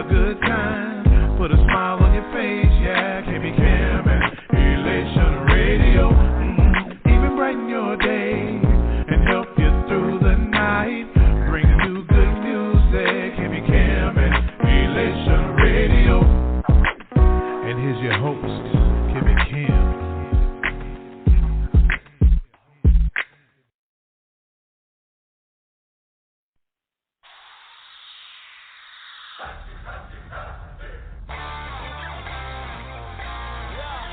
a good time. Put a smile on your face, yeah. Can't be Cam and Elation Radio. Even brighten your day and help you through the night. Bring you good music. Can't be Cam and Elation Radio. And here's your host, Kimmy Kim.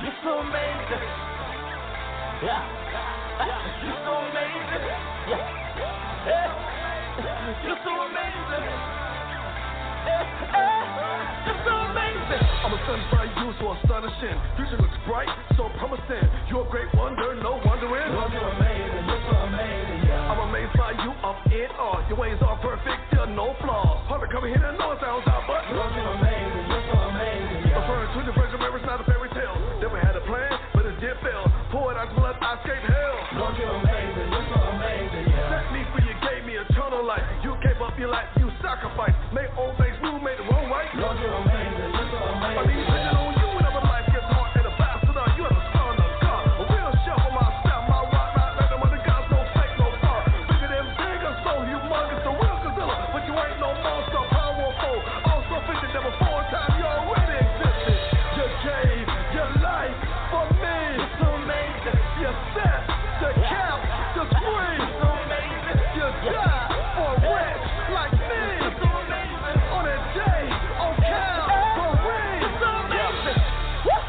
You're so amazing. Yeah. You're so amazing. Yeah. You're so amazing. You're so amazing. I'm a sun by you, so astonishing. Future looks bright, so promising. You're a great wonder, no wondering. Lord, you're amazing. You're so amazing. Yeah. I'm amazed by you, I'm in awe. Your ways are perfect, there are no flaws. Hard to come here and know it sounds out, but Lord, you're amazing. You're so amazing. Yeah. Referring to the Virgin Mary, it's not a fairy tale. Never had a plan, but it did fail. Poured out blood, I escaped hell. Lord, you're amazing. You're so amazing. Yeah. Set me free, you gave me eternal life. You gave up your life, you sacrificed. Made old things new, made the wrong right. Lord, you're amazing. You're so amazing. I need vision on you whenever life gets hard. And ambassador, you are the son of God. A real chef on my staff, my rock, not let them under God's no fake, no fraud. Bigger than bigger, so humongous, the real Godzilla. But you ain't no monster, powerful. All sufficient, never four times you already existed. You gave your life for me. You're so amazing. You set the cap, the screen. You're so amazing. You died for a wretch like me. You're so amazing. On a day, on Calvary. You're so amazing.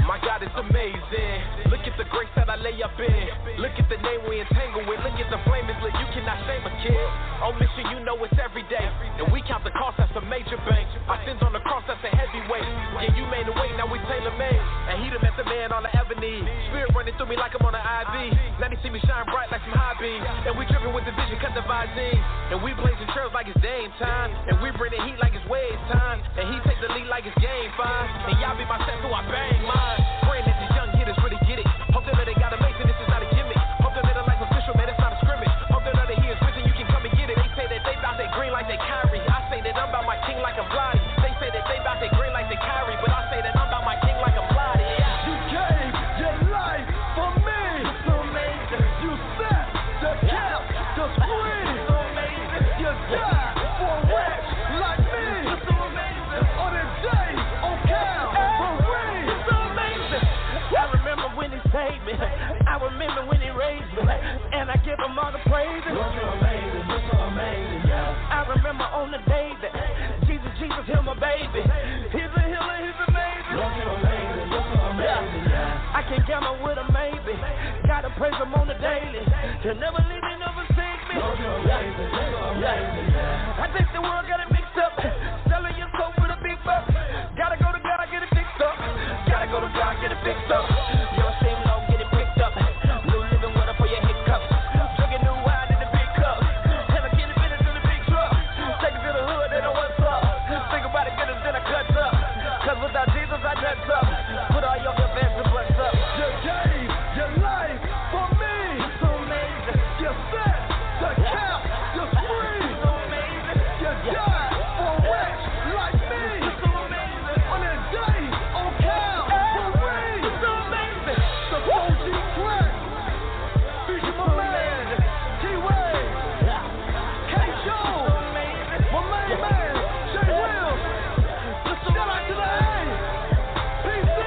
My God is amazing. Look at the grace that I lay up in. Look at the name we entangle with. Look at the flame is lit. You cannot shame a kid. On mission, you know it's every day. And we count the cost, that's a major bank. Our sins on the cross, that's a heavy weight. Yeah, you made a way, now we tailor made. And he done met the man all I ever need. Spirit running through me like I'm on an IV. Now they see me shine bright like some high beams. And we dripping with the vision, cut the visine. And we blazing trails like it's game time. And we bring the heat like it's wave time. And he take the lead like it's game fine. And y'all be my set, so I bang mine. Praying that these young hitters really get it. Hope they know they got amazing, this is not a gimmick. Hope they know they like official, man, it's not a scrimmage. Hope they know that he is risen, you can come and get it. They say that they bout they green like they Kyrie. I say that I'm about my king like I'm Vladi. They say that they bout they green like they Kyrie. But I say that I'm about my king like I'm Vladi. Yeah. You gave your life for me. You're so amazing. You set the cap, the screen. You're so amazing. You died for a wretch like me. You're so amazing. On a day, on Calvary. You're so amazing. I remember when he saved me. I remember when he raised me. And I give him all the praise. Lord, you're amazing. You're so amazing. Yeah. I remember on the day that Jesus healed my baby. He's a healer. He's amazing. Lord, you're amazing. You're so amazing. Yeah. I can't gamble with a maybe. Gotta praise him on the daily. He'll never leave me, never forsake me. Lord, you're amazing. You're so amazing. Yeah. I think the world got it mixed up. Selling your soul for the big bucks. Gotta go to God, get it fixed up. Gotta go to God, get it fixed up. Your same low, get it picked up. New living water for your hiccups. Drinking new wine in the big cup. And I get it finished in the big truck. Take it to the hood, they know what's up. Think about it, get it, then I cut up. Cause without Jesus, I nuts up. Put all your events and bless up. You gave your life for me. You're so amazing. You set the cap, the screen. You're so amazing. You died for a wretch like me. You're so amazing. On a day, on Calvary. You're so amazing. The 4G crack. Feature my man, T-Way, K-Show, my main man, Jay Wills. Shout out to the A, PC.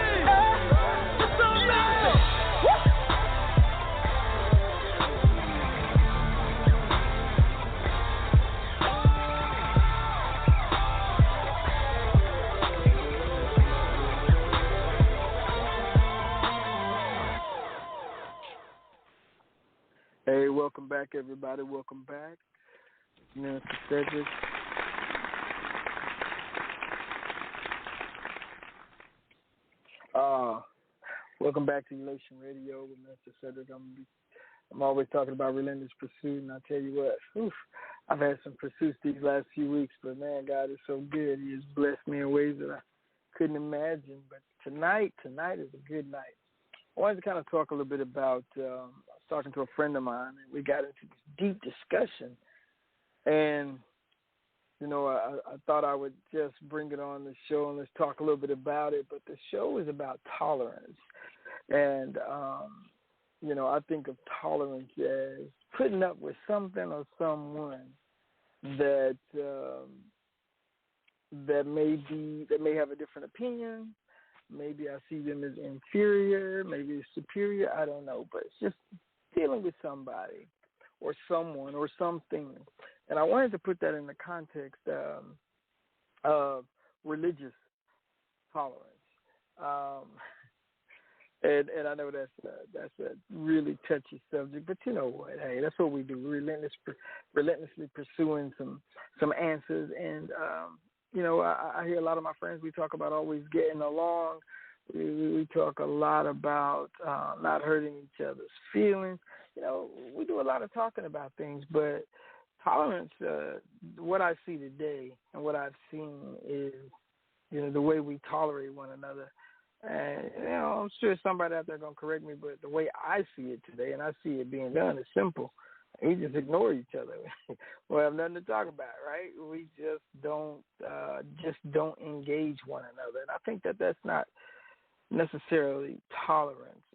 You're so amazing. Hey, welcome back, everybody. Welcome back. Mr. Sedric. Welcome back to Elation Radio with Mr. Sedric. I'm always talking about relentless pursuit, and I tell you what, I've had some pursuits these last few weeks, but man, God is so good. He has blessed me in ways that I couldn't imagine. But tonight is a good night. I wanted to kind of talk a little bit about, I was talking to a friend of mine, and we got into this deep discussion. And, I thought I would just bring it on the show and let's talk a little bit about it. But the show is about tolerance. And, I think of tolerance as putting up with something or someone that may have a different opinion. Maybe I see them as inferior, maybe superior, I don't know. But it's just dealing with somebody or someone or something. And I wanted to put that in the context of religious tolerance. And I know that's a really touchy subject, but you know what? Hey, that's what we do. Relentlessly pursuing some answers. And I hear a lot of my friends. We talk about always getting along. We talk a lot about not hurting each other's feelings. We do a lot of talking about things, but tolerance. What I see today and what I've seen is, the way we tolerate one another. And, I'm sure somebody out there going to correct me, but the way I see it today, and I see it being done, is simple. We just ignore each other. We have nothing to talk about, right? We just don't engage one another. And I think that that's not necessarily tolerance.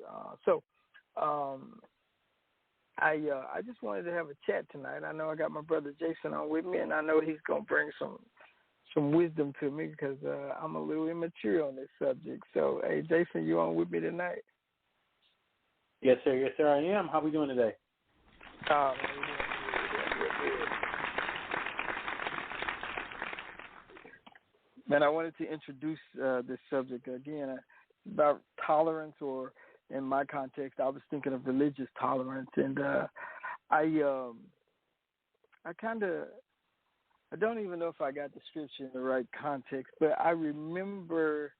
I just wanted to have a chat tonight. I know I got my brother Jason on with me, and I know he's going to bring some wisdom to me because I'm a little immature on this subject. So, hey, Jason, you on with me tonight? Yes, sir. Yes, sir, I am. How are we doing today? Man, I wanted to introduce this subject again about tolerance, or in my context, I was thinking of religious tolerance, and I don't even know if I got the scripture in the right context, but I remember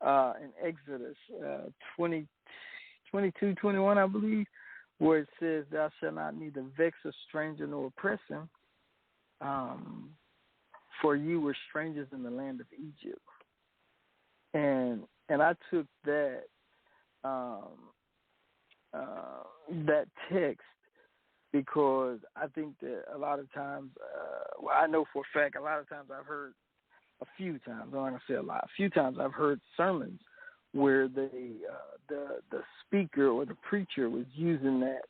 in Exodus 22:21, I believe, where it says, "Thou shalt not neither vex a stranger nor oppress him, for you were strangers in the land of Egypt." And I took that that text, because I think that a lot of times, I know for a fact, a lot of times I've heard a few times, I'm not going to say a lot, a few times I've heard sermons where the speaker or the preacher was using that,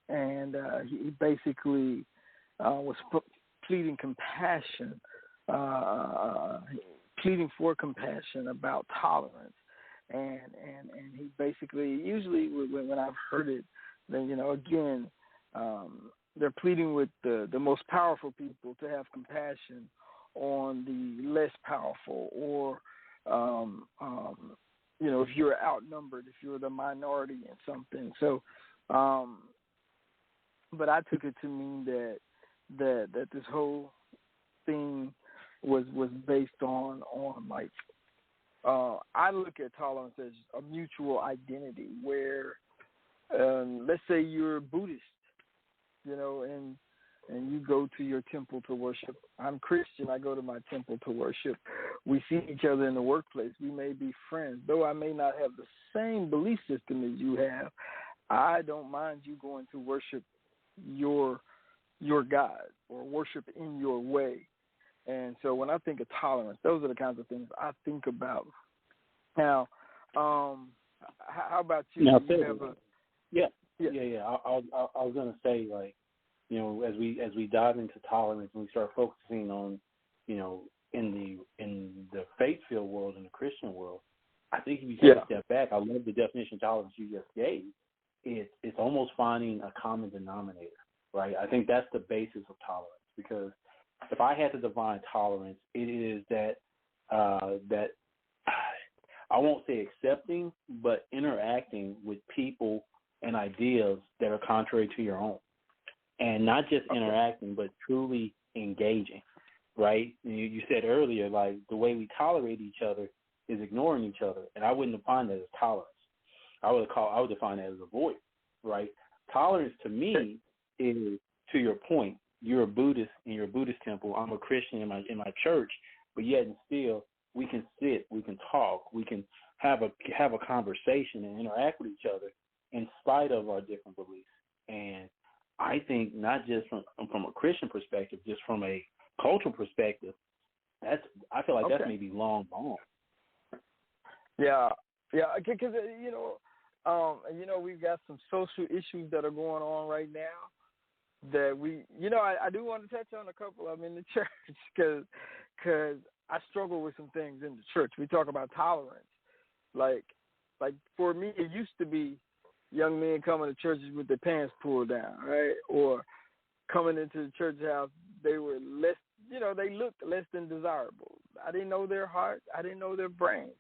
and he basically was pleading compassion, pleading for compassion about tolerance, and he basically, usually when I've heard it, then, again, they're pleading with the most powerful people to have compassion on the less powerful, or, if you're outnumbered, if you're the minority in something. So, but I took it to mean that this whole thing was based on like, I look at tolerance as a mutual identity where, let's say you're Buddhist, and you go to your temple to worship. I'm Christian. I go to my temple to worship. We see each other in the workplace. We may be friends. Though I may not have the same belief system as you have, I don't mind you going to worship your God or worship in your way. And so when I think of tolerance, those are the kinds of things I think about. Now, how about you? Now, Do you have a... Yeah. I was gonna say, like, as we dive into tolerance and we start focusing on, in the faith-filled world, in the Christian world, I think if you take a step back, I love the definition of tolerance you just gave. It's almost finding a common denominator, right? I think that's the basis of tolerance, because if I had to define tolerance, it is that I won't say accepting, but interacting with people and ideas that are contrary to your own. And not just interacting, but truly engaging, right? You said earlier, like, the way we tolerate each other is ignoring each other. And I wouldn't define that as tolerance. I would define that as avoidance, right? Tolerance to me is, to your point, you're a Buddhist in your Buddhist temple. I'm a Christian in my church, but yet and still we can sit, we can talk, we can have a conversation and interact with each other in spite of our different beliefs. And I think not just from a Christian perspective, just from a cultural perspective, I feel like that's maybe long gone. Yeah, because we've got some social issues that are going on right now that I do want to touch on a couple of them in the church because I struggle with some things in the church. We talk about tolerance, like for me, it used to be young men coming to churches with their pants pulled down, right, or coming into the church house, they were less, they looked less than desirable. I didn't know their hearts, I didn't know their brains.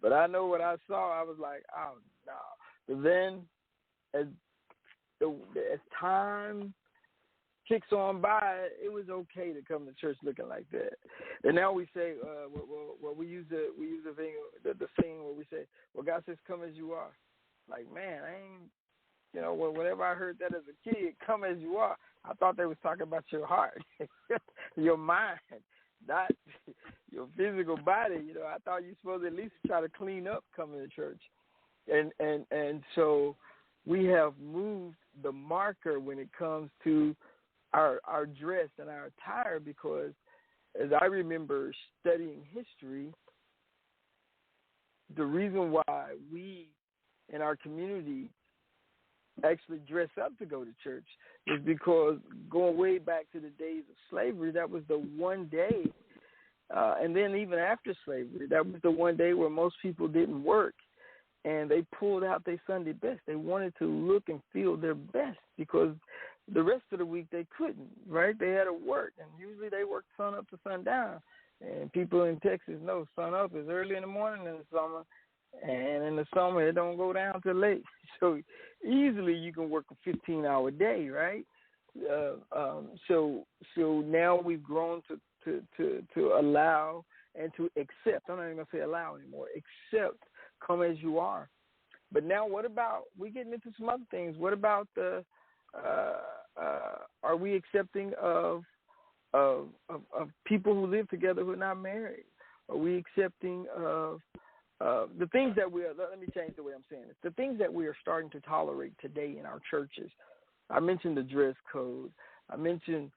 But I know what I saw, I was like, oh, no. But then as time ticks on by, it was okay to come to church looking like that. And now we say, we use the saying where we say, well, God says, come as you are. Like, man, I ain't, whenever I heard that as a kid, come as you are, I thought they was talking about your heart, your mind, not your physical body. I thought you're supposed to at least try to clean up coming to church. And so we have moved the marker when it comes to our dress and our attire, because as I remember studying history, the reason why we in our community actually dress up to go to church is because going way back to the days of slavery, that was the one day, and then even after slavery, that was the one day where most people didn't work, and they pulled out their Sunday best. They wanted to look and feel their best because the rest of the week they couldn't, right? They had to work, and usually they worked sun up to sundown. And people in Texas know sun up is early in the morning in the summer, and in the summer it don't go down till late. So easily you can work a 15-hour day, right? So now we've grown to allow and to accept. I'm not even gonna say allow anymore. Accept, come as you are. But now, what about we getting into some other things? What about the are we accepting of people who live together who are not married? Are we accepting of the things that let me change the way I'm saying it. The things that we are starting to tolerate today in our churches. I mentioned the dress code. I mentioned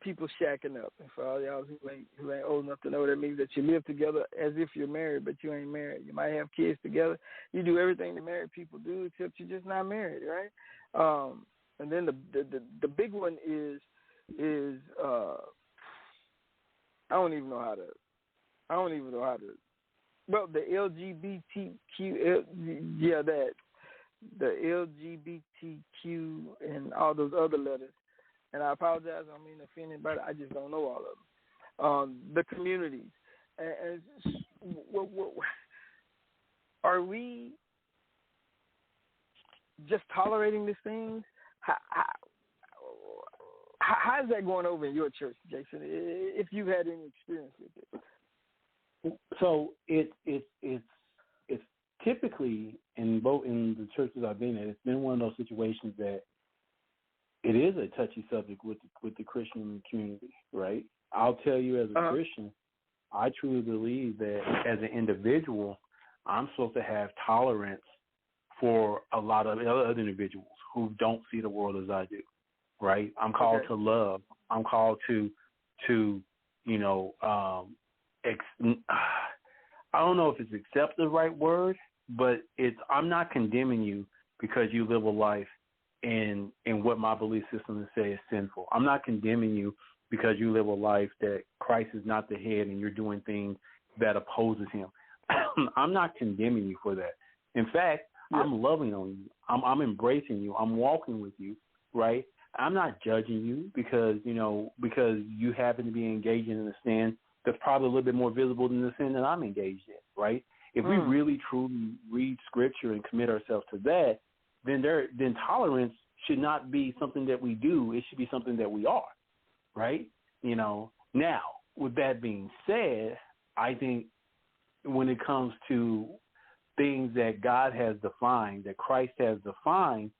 people shacking up. And for all y'all who ain't old enough to know, that means that you live together as if you're married, but you ain't married. You might have kids together. You do everything that married people do, except you're just not married, right? And then the big one is I don't even know how to. Well, the LGBTQ, the LGBTQ and all those other letters. And I apologize, I don't mean to offend anybody. I just don't know all of them. The communities. And are we just tolerating these things? How is that going over in your church, Jason, if you've had any experience with it? So it's typically in the churches I've been at, it's been one of those situations that it is a touchy subject with the Christian community, right? I'll tell you, as a Christian, I truly believe that as an individual, I'm supposed to have tolerance for a lot of other individuals who don't see the world as I do, right? I'm called to love. I'm called to I don't know if it's accept the right word, but I'm not condemning you because you live a life in what my belief system say is sinful. I'm not condemning you because you live a life that Christ is not the head and you're doing things that opposes him. I'm not condemning you for that. In fact, I'm loving on you. I'm embracing you. I'm walking with you, right? I'm not judging you because you happen to be engaging in a sin that's probably a little bit more visible than the sin that I'm engaged in, right? If we really truly read Scripture and commit ourselves to that, then tolerance should not be something that we do. It should be something that we are, right? Now, with that being said, I think when it comes to things that God has defined, that Christ has defined,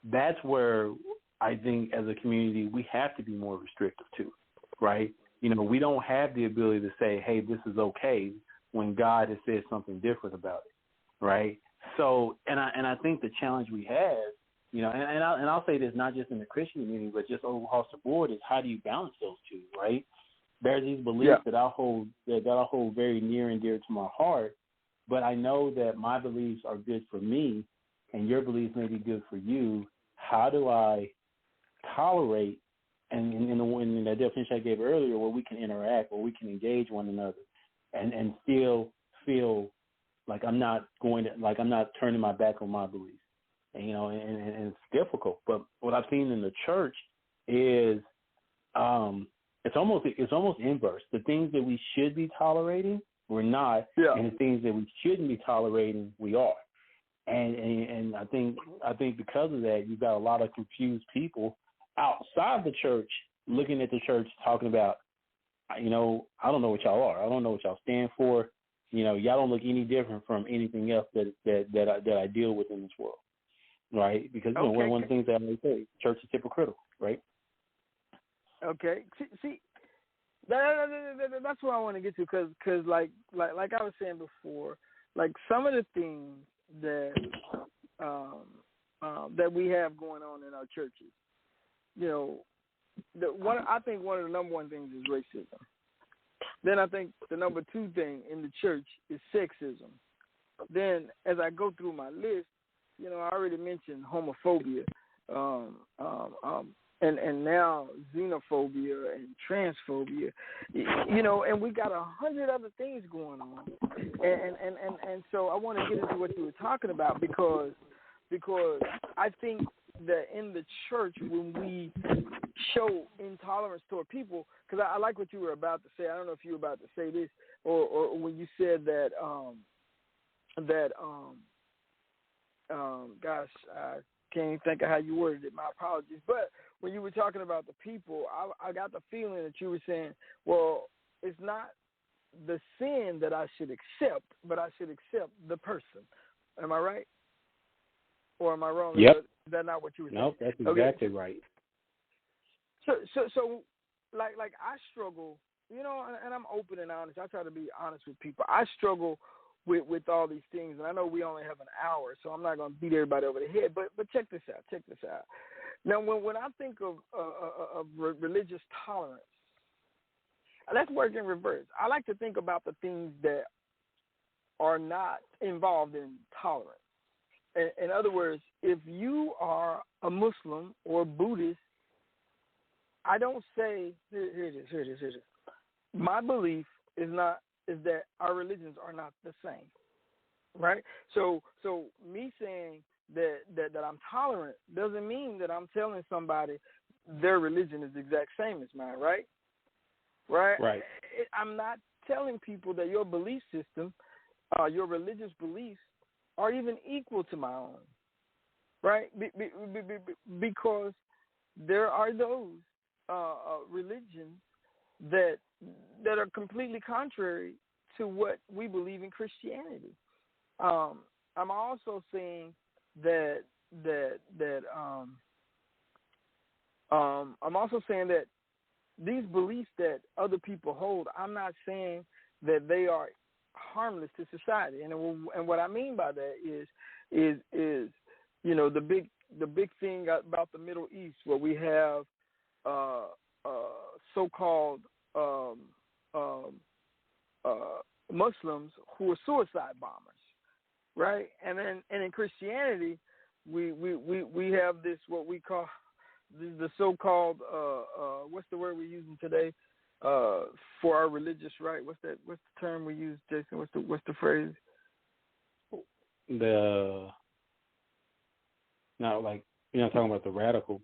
that's where I think as a community we have to be more restrictive too, right? We don't have the ability to say, hey, this is okay, when God has said something different about it, right? So, and I think the challenge we have You know, and I'll say this not just in the Christian community, but just across the board is how do you balance those two, right? There's these beliefs that I hold very near and dear to my heart, but I know that my beliefs are good for me, and your beliefs may be good for you. How do I tolerate, and in the definition I gave earlier, where we can interact, where we can engage one another, and still feel like I'm not turning my back on my beliefs, and, you know, and it's difficult. But what I've seen in the church is it's almost inverse. The things that we should be tolerating, we're not, and the things that we shouldn't be tolerating, we are. And I think because of that, you've got a lot of confused people outside the church looking at the church talking about, you know, I don't know what y'all are. I don't know what y'all stand for. You know, y'all don't look any different from anything else that I deal with in this world, right? Because you know, one of the things that I may say, church is hypocritical, right? Okay. See, that's what I want to get to, because like I was saying before, like some of the things that that we have going on in our churches, you know, I think one of the number one things is racism. Then I think the number two thing in the church is sexism. Then as I go through my list, you know, I already mentioned homophobia, and now xenophobia and transphobia, you know, and we got 100 other things going on. And so I want to get into what you were talking about because I think that in the church, when we show intolerance toward people, because I like what you were about to say. I don't know if you were about to say this or when you said that gosh, I can't even think of how you worded it. My apologies. But when you were talking about the people, I got the feeling that you were saying, well, it's not the sin that I should accept, but I should accept the person. Am I right? Or am I wrong? Yep. Is that not what you were saying? Nope, that's exactly right. So, like I struggle, you know, and I'm open and honest. I try to be honest with people. I struggle with all these things, and I know we only have an hour, so I'm not going to beat everybody over the head. But check this out. Now, when I think of religious tolerance, let's work in reverse. I like to think about the things that are not involved in tolerance. In other words, if you are a Muslim or Buddhist, I don't say, here it is. My belief is that our religions are not the same, right? So me saying that I'm tolerant doesn't mean that I'm telling somebody their religion is the exact same as mine, right? Right. I'm not telling people that your belief system, your religious beliefs, are even equal to my own, right? Because there are those religions that are completely contrary to what we believe in Christianity. I'm also saying that these beliefs that other people hold, I'm not saying that they are harmless to society, and what I mean by that is you know, the big thing about the Middle East, where we have so-called Muslims who are suicide bombers, right? And in Christianity, we have this what we call the so-called what's the word we're using today for our religious right? What's the term we use, Jason? What's the phrase? Like you're not talking about the radical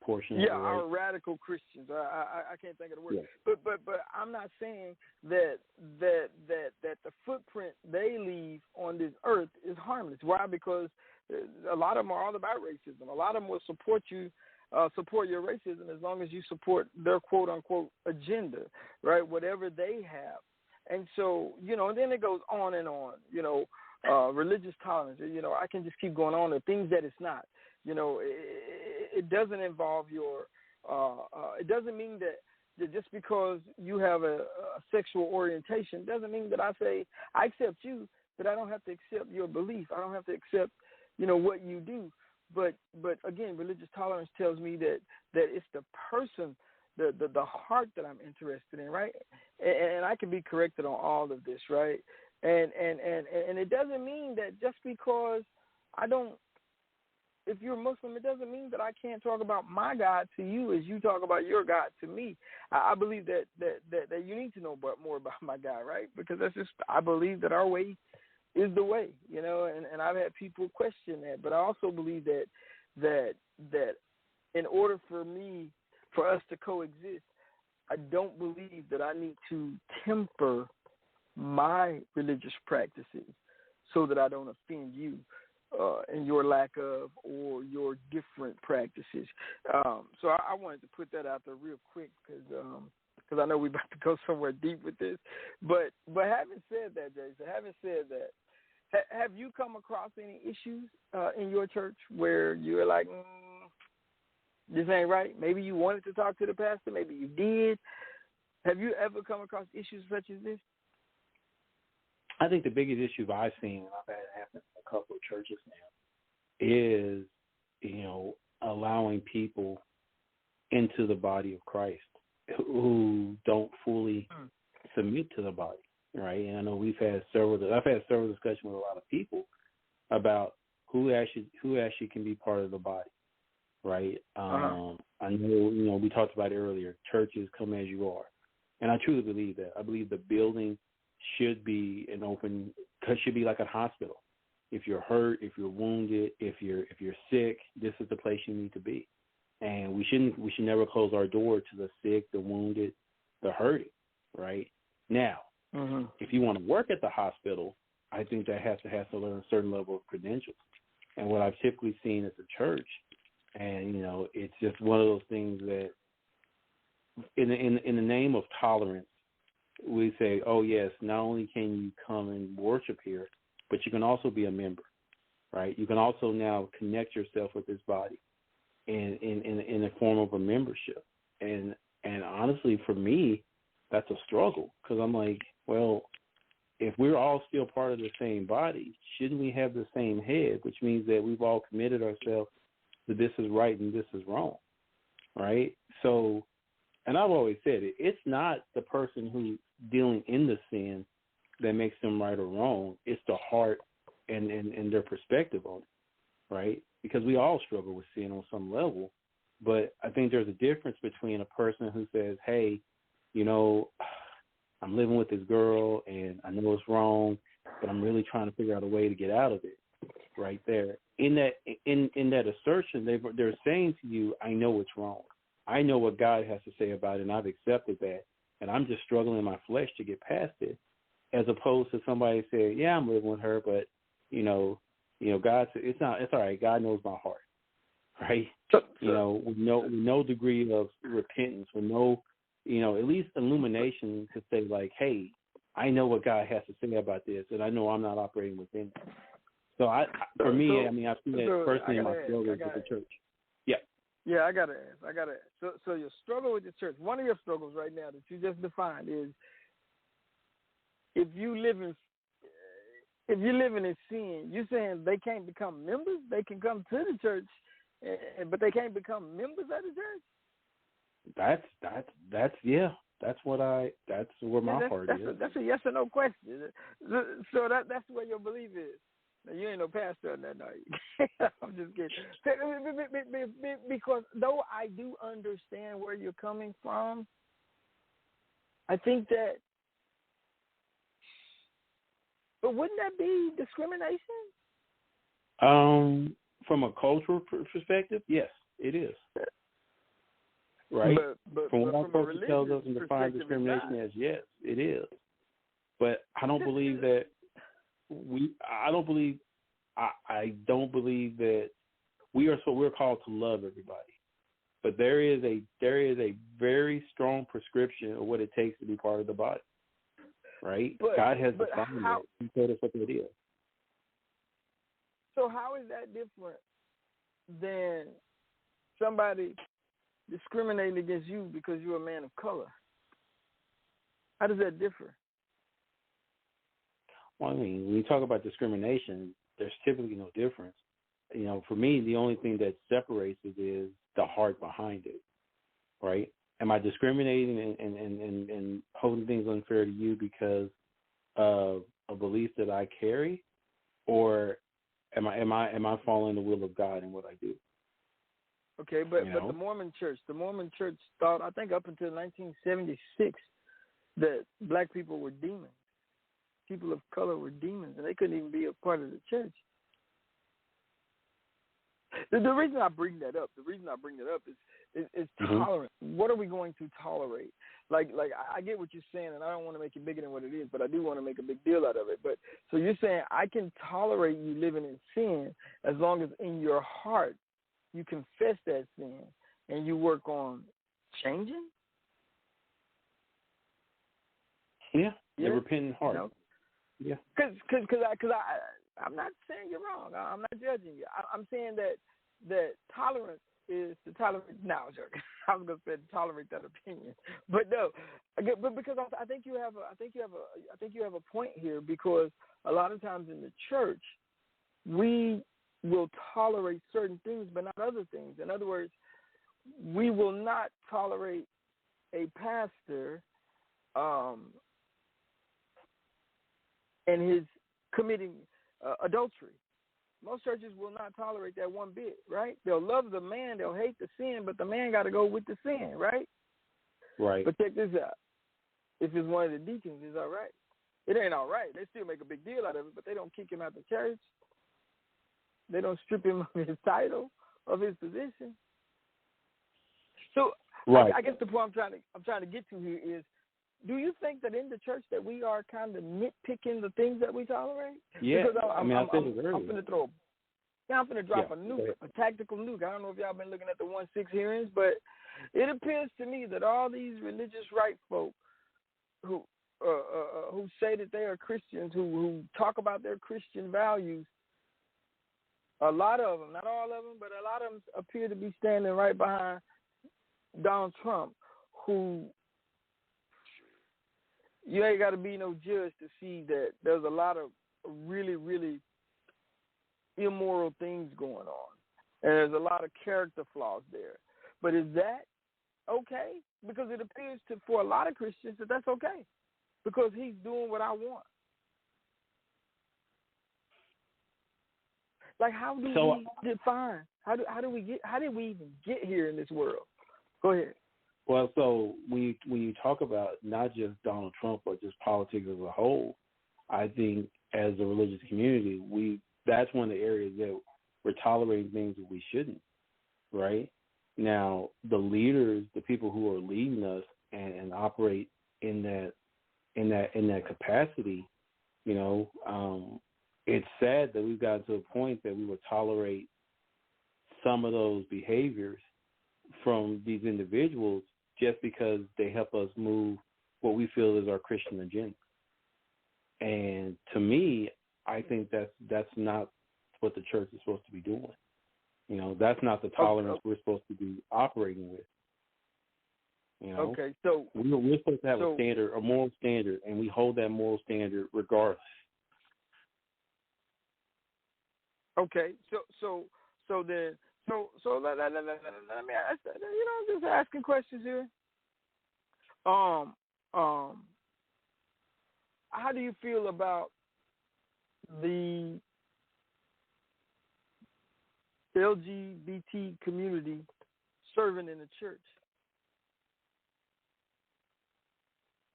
portion. Yeah, right? Our radical Christians. I can't think of the word. Yeah. But I'm not saying that the footprint they leave on this earth is harmless. Why? Because a lot of them are all about racism. A lot of them will support you. Support your racism as long as you support their quote unquote agenda, right? Whatever they have. And so, you know, and then it goes on and on, you know, religious tolerance, you know, I can just keep going on. The things that it's not, you know, it doesn't involve your, it doesn't mean that just because you have a sexual orientation doesn't mean that I say I accept you, but I don't have to accept your belief. I don't have to accept, you know, what you do. But again, religious tolerance tells me that it's the person, the heart that I'm interested in, right? And I can be corrected on all of this, right? And it doesn't mean that just because I don't, if you're Muslim, it doesn't mean that I can't talk about my God to you as you talk about your God to me. I believe that you need to know more about my God, right? Because I believe that our way is the way, and I've had people question that, but I also believe that in order for us to coexist, I don't believe that I need to temper my religious practices so that I don't offend you in your lack of or your different practices. So I wanted to put that out there real quick because I know we're about to go somewhere deep with this. But having said that, Jason, have you come across any issues in your church where you're like, this ain't right? Maybe you wanted to talk to the pastor. Maybe you did. Have you ever come across issues such as this? I think the biggest issue I've seen, and I've had it happen in a couple of churches now, is, allowing people into the body of Christ who don't fully submit to the body, right? And I know I've had several discussions with a lot of people about who actually can be part of the body, right? I know, we talked about it earlier, churches come as you are. And I truly believe that. I believe the building should be should be like a hospital. If you're hurt, if you're wounded, if you're sick, this is the place you need to be. And we should never close our door to the sick, the wounded, the hurting, right? Now, if you want to work at the hospital, I think that has to learn a certain level of credentials. And what I've typically seen at the church, and it's just one of those things that, in the name of tolerance, we say, oh yes, not only can you come and worship here, but you can also be a member, right? You can also now connect yourself with this body in the form of a membership. And honestly, for me, that's a struggle, because I'm like, well, if we're all still part of the same body, shouldn't we have the same head, which means that we've all committed ourselves that this is right and this is wrong, right? So, and I've always said it's not the person who's dealing in the sin that makes them right or wrong. It's the heart and their perspective on it, right? Because we all struggle with sin on some level. But I think there's a difference between a person who says, hey, I'm living with this girl and I know it's wrong, but I'm really trying to figure out a way to get out of it, right there. In that assertion, they're saying to you, I know it's wrong. I know what God has to say about it, and I've accepted that, and I'm just struggling in my flesh to get past it, as opposed to somebody saying, yeah, I'm living with her, but, God said, it's all right. God knows my heart, right? With no degree of repentance, with no, at least illumination to say, like, hey, I know what God has to say about this, and I know I'm not operating within it. So, I've seen that personally in my struggles with the church. Yeah. Yeah, I gotta ask. So your struggle with the church, one of your struggles right now that you just defined is if you're living in sin, you're saying they can't become members. They can come to the church, but they can't become members of the church. That's where my heart is. That's a yes or no question. So that's where your belief is. Now, you ain't no pastor on that night. I'm just kidding. Because though I do understand where you're coming from, I think that, but wouldn't that be discrimination? From a cultural perspective, yes, it is. Right? But from what our culture tells us and defines discrimination as, yes, it is. But I don't believe that I don't believe that we're called to love everybody. But there is a very strong prescription of what it takes to be part of the body. Right? God has defined it. He told us what it is. So how is that different than somebody discriminating against you because you're a man of color? How does that differ? Well, when you talk about discrimination, there's typically no difference. for me, the only thing that separates it is the heart behind it, right? Am I discriminating and holding things unfair to you because of a belief that I carry, or am I following the will of God in what I do? Okay, but the Mormon Church thought, I think up until 1976, that black people were demons. People of color were demons, and they couldn't even be a part of the church. The reason I bring that up is tolerance. What are we going to tolerate? Like I get what you're saying, and I don't want to make it bigger than what it is, but I do want to make a big deal out of it. But so you're saying I can tolerate you living in sin as long as in your heart you confess that sin and you work on changing? Yeah, the repentant heart. Yeah. Because I'm not saying you're wrong. I'm not judging you. I'm saying that tolerance is to tolerate. No, I was going to say to tolerate that opinion, but no. But because I think you have a point here, because a lot of times in the church we will tolerate certain things, but not other things. In other words, we will not tolerate a pastor and his committing adultery. Most churches will not tolerate that one bit, right? They'll love the man, they'll hate the sin, but the man got to go with the sin, right? Right. But check this out. If it's one of the deacons, it's all right. It ain't all right. They still make a big deal out of it, but they don't kick him out the church. They don't strip him of his title, of his position. So right. I guess the point I'm trying to get to here is, do you think that in the church that we are kind of nitpicking the things that we tolerate? Yeah, because I said it earlier. I'm going to drop a nuke, a tactical nuke. I don't know if y'all been looking at the 1-6 hearings, but it appears to me that all these religious right folk who say that they are Christians, who talk about their Christian values, a lot of them, not all of them, but a lot of them appear to be standing right behind Donald Trump, who you ain't got to be no judge to see that there's a lot of really, really immoral things going on. And there's a lot of character flaws there. But is that okay? Because it appears for a lot of Christians that that's okay, because he's doing what I want. Like, how do we define? How did we even get here in this world? Go ahead. Well, so when you talk about not just Donald Trump, but just politics as a whole, I think as a religious community, that's one of the areas that we're tolerating things that we shouldn't, right? Now, the leaders, the people who are leading us and operate in that capacity, it's sad that we've gotten to a point that we would tolerate some of those behaviors from these individuals just because they help us move what we feel is our Christian agenda. And to me, I think that's not what the church is supposed to be doing. That's not the tolerance we're supposed to be operating with. Okay, so we're supposed to have a standard, a moral standard, and we hold that moral standard regardless. Okay, so let me ask, just asking questions here. How do you feel about the LGBT community serving in the church?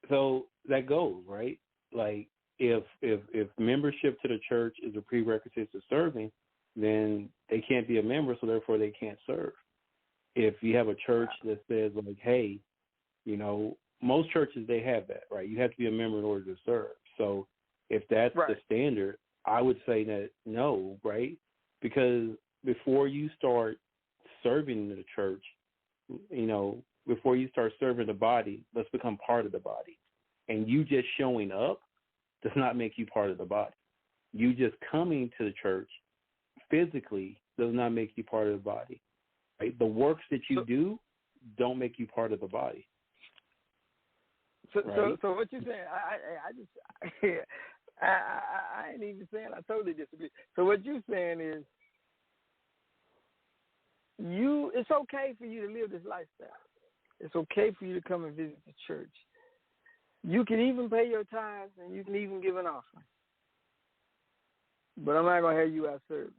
So that goes, right? Like, if membership to the church is a prerequisite to serving, then they can't be a member, so therefore they can't serve. If you have a church that says, like, hey, most churches, they have that, right? You have to be a member in order to serve. So if that's the standard, I would say that no, right? Because before you start serving in the church, before you start serving the body, let's become part of the body. And you just showing up does not make you part of the body. You just coming to the church physically does not make you part of the body. Right? The works that you do don't make you part of the body. So what you're saying, I ain't even saying I totally disagree. So what you're saying is it's okay for you to live this lifestyle. It's okay for you to come and visit the church. You can even pay your tithes and you can even give an offering. But I'm not going to have you out serving.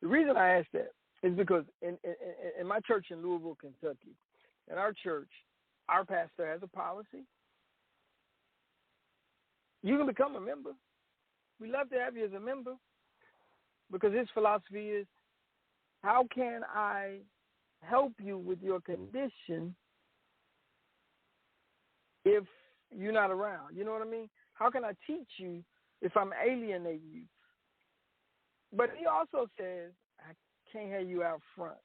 The reason I ask that is because in my church in Louisville, Kentucky, in our church, our pastor has a policy. You can become a member. We love to have you as a member because his philosophy is, how can I help you with your condition if you're not around? You know what I mean? How can I teach you if I'm alienating you? But he also says, I can't have you out front.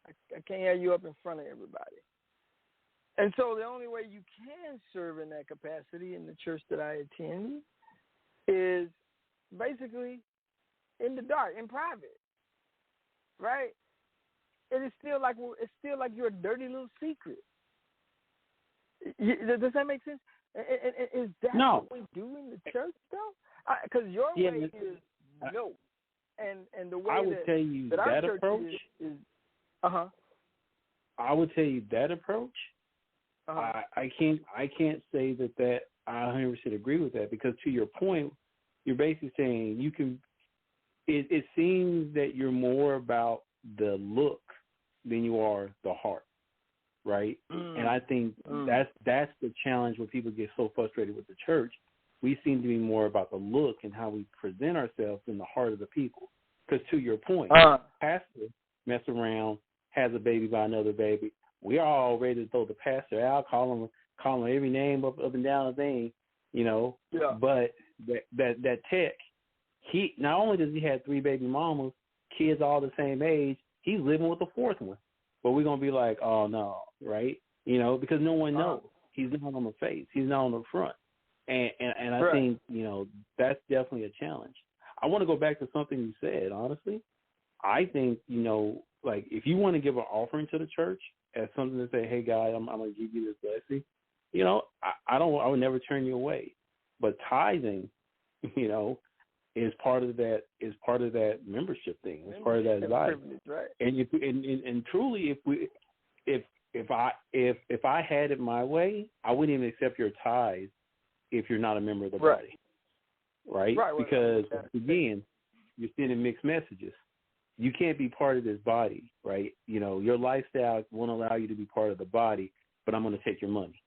I can't have you up in front of everybody. And so the only way you can serve in that capacity in the church that I attend is basically in the dark, in private, right? It is still like you're a dirty little secret. Does that make sense? Is that what we do in the church, though? Because your way is no, and the way I would tell you that our church approach is I would tell you that approach. I can't say that I 100% agree with that, because to your point, you're basically saying you can. It seems that you're more about the look than you are the heart, right? And I think that's the challenge when people get so frustrated with the church. We seem to be more about the look and how we present ourselves than the heart of the people. Because to your point, pastor mess around, has a baby by another baby. We are all ready to throw the pastor out, call him every name up and down the thing, you know. Yeah. But that tech, he not only does he have 3 baby mamas, kids all the same age, he's living with the 4th one. But we're gonna be like, oh no, right? You know, because no one knows. He's not on the face. He's not on the front. And I think, you know, that's definitely a challenge. I want to go back to something you said, honestly. I think, you know, like if you want to give an offering to the church as something to say, hey, God, I'm going to give you this blessing, you know, I would never turn you away. But tithing, you know, is part of that membership thing. It's part of that desire. Right. And truly, if I had it my way, I wouldn't even accept your tithes if you're not a member of the body. Right? Because again, you're sending mixed messages. You can't be part of this body, right? You know, your lifestyle won't allow you to be part of the body, but I'm going to take your money.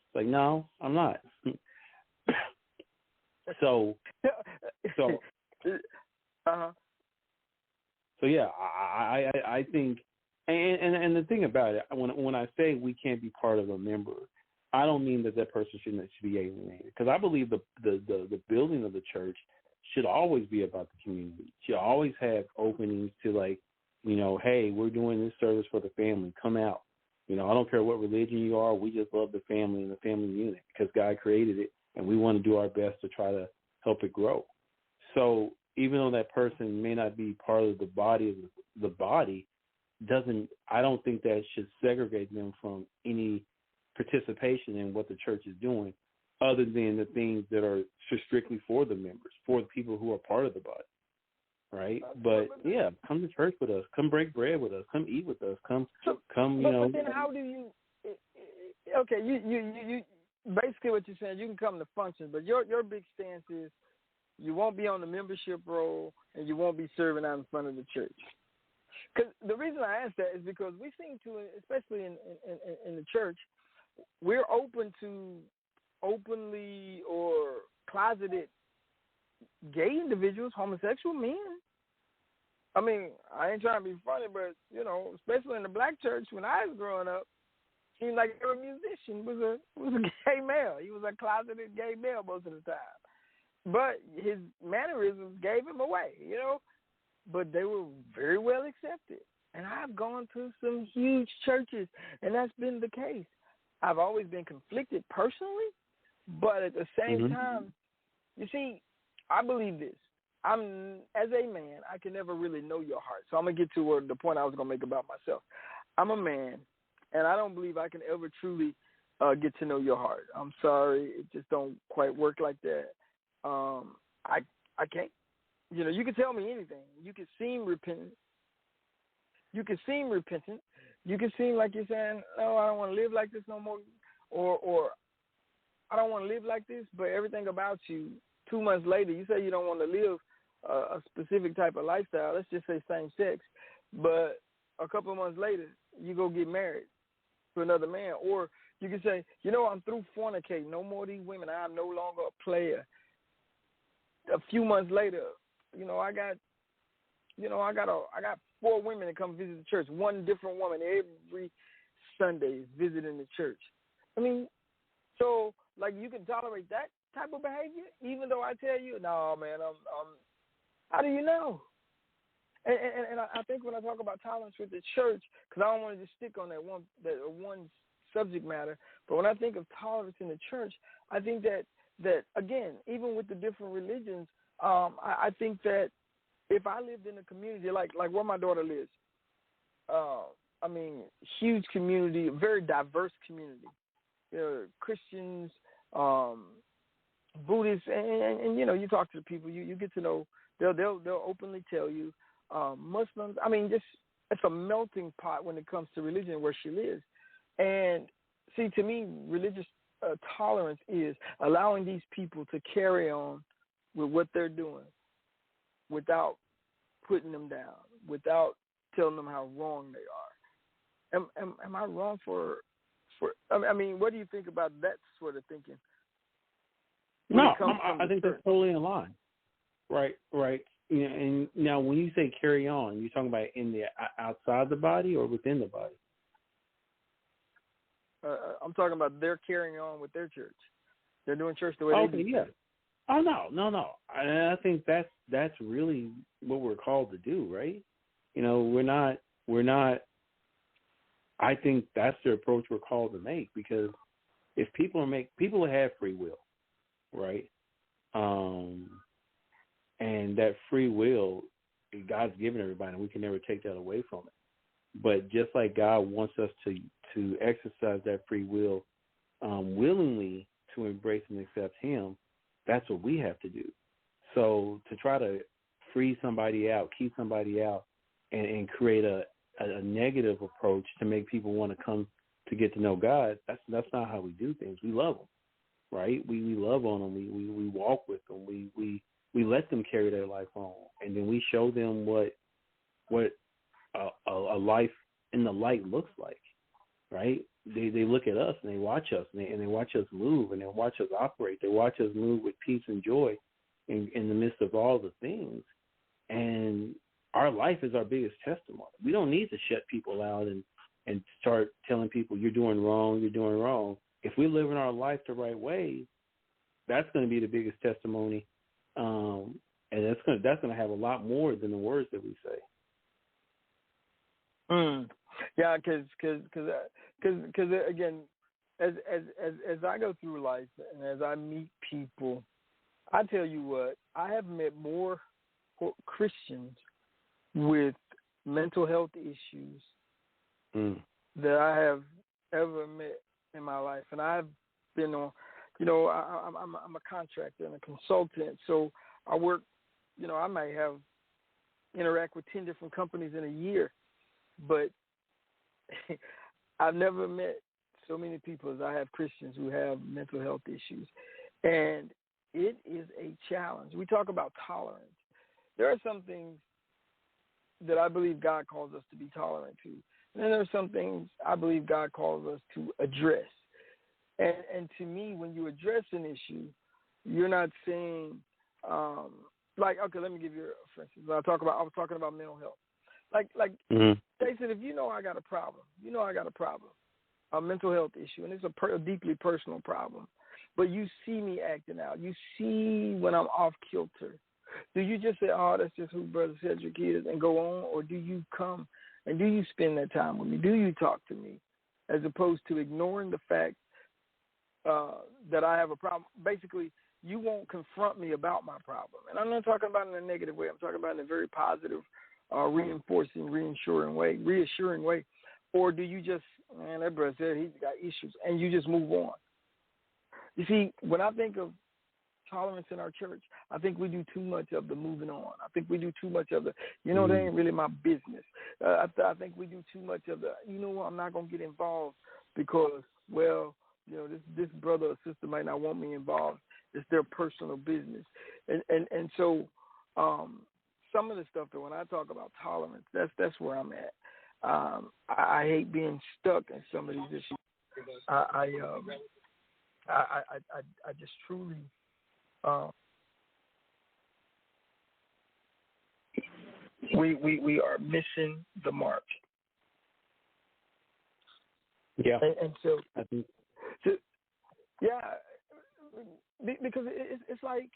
It's like, no, I'm not. So yeah, I think, and the thing about it, when I say we can't be part of a member, I don't mean that person should be alienated, because I believe the building of the church should always be about the community. Should always have openings to, like, you know, hey, we're doing this service for the family. Come out. You know, I don't care what religion you are. We just love the family and the family unit because God created it, and we want to do our best to try to help it grow. So even though that person may not be part of the body I don't think that should segregate them from any participation in what the church is doing, other than the things that are strictly for the members, for the people who are part of the body, right? But yeah, come to church with us, come break bread with us, come eat with us, come. You know. But then how do you? Okay, you basically what you're saying, you can come to functions, but your big stance is you won't be on the membership roll and you won't be serving out in front of the church. Because the reason I ask that is because we seem to, especially in the church, we're open to openly or closeted gay individuals, homosexual men. I mean, I ain't trying to be funny, but, you know, especially in the black church, when I was growing up, it seemed like every musician was a gay male. He was a closeted gay male most of the time. But his mannerisms gave him away, you know. But they were very well accepted. And I've gone to some huge churches, and that's been the case. I've always been conflicted personally, but at the same time, you see, I believe this. As a man, I can never really know your heart. So I'm going to get to the point I was going to make about myself. I'm a man, and I don't believe I can ever truly get to know your heart. I'm sorry. It just don't quite work like that. I can't. You know, you can tell me anything. You can seem repentant. you can seem repentant. You can seem like you're saying, no, I don't want to live like this no more, or I don't want to live like this, but everything about you, 2 months later, you say you don't want to live a specific type of lifestyle, let's just say same sex, but a couple of months later, you go get married to another man. Or you can say, I'm through fornicating, no more of these women, I'm no longer a player. A few months later, I got 4 women that come visit the church, one different woman every Sunday is visiting the church. I mean, so, like, you can tolerate that type of behavior, even though I tell you, no, man, how do you know? And I think when I talk about tolerance with the church, because I don't want to just stick on that one subject matter, but when I think of tolerance in the church, I think that again, even with the different religions, I think that if I lived in a community like where my daughter lives, huge community, very diverse community, Christians, Buddhists, and you talk to the people, you get to know, they'll openly tell you, Muslims, it's a melting pot when it comes to religion where she lives. And see, to me, religious tolerance is allowing these people to carry on with what they're doing without putting them down, without telling them how wrong they are. Am I wrong for what do you think about that sort of thinking? No, I think that's totally in line. Right. And now when you say carry on, you're talking about in the outside the body or within the body? I'm talking about they're carrying on with their church. They're doing church the way they do. Yeah. Oh, no. I think that's really what we're called to do, right? We're not. I think that's the approach we're called to make, because if people have free will, right? And that free will, God's given everybody, and we can never take that away from it. But just like God wants us to exercise that free will willingly to embrace and accept Him, that's what we have to do. So to try to freeze somebody out, keep somebody out, and create a negative approach to make people want to come to get to know God, that's not how we do things. We love them, right? We love on them. We walk with them. We let them carry their life on, and then we show them what a life in the light looks like, right? They look at us and they watch us and they watch us move and they watch us operate. They watch us move with peace and joy in the midst of all the things. And our life is our biggest testimony. We don't need to shut people out and start telling people you're doing wrong. If we live in our life the right way, that's going to be the biggest testimony. And that's going to have a lot more than the words that we say. Yeah, because again, as I go through life and as I meet people, I tell you what, I have met more Christians with mental health issues that I have ever met in my life, and I've been on. I'm a contractor and a consultant, so I work. I might interact with 10 different companies in a year, but I've never met so many people as I have Christians who have mental health issues, and it is a challenge. We talk about tolerance. There are some things that I believe God calls us to be tolerant to, and then there are some things I believe God calls us to address. And to me, when you address an issue, you're not saying, okay, let me give you, for instance, I was talking about mental health. Jason, if I got a problem, a mental health issue, and it's a deeply personal problem, but you see me acting out, you see when I'm off kilter, do you just say, oh, that's just who Brother Sedric is, and go on, or do you come and do you spend that time with me? Do you talk to me, as opposed to ignoring the fact that I have a problem? Basically, you won't confront me about my problem. And I'm not talking about it in a negative way. I'm talking about it in a very positive, reinforcing, reassuring way. Or do you just, man, that brother said he's got issues, and you just move on? You see, when I think of tolerance in our church. I think we do too much of the moving on. I think we do too much of the, that ain't really my business. I think we do too much of the, I'm not going to get involved because, this brother or sister might not want me involved. It's their personal business. And so some of the stuff that when I talk about tolerance, that's where I'm at. I hate being stuck in some of these issues. I just truly we are missing the mark. Yeah, and so I think. Because it's like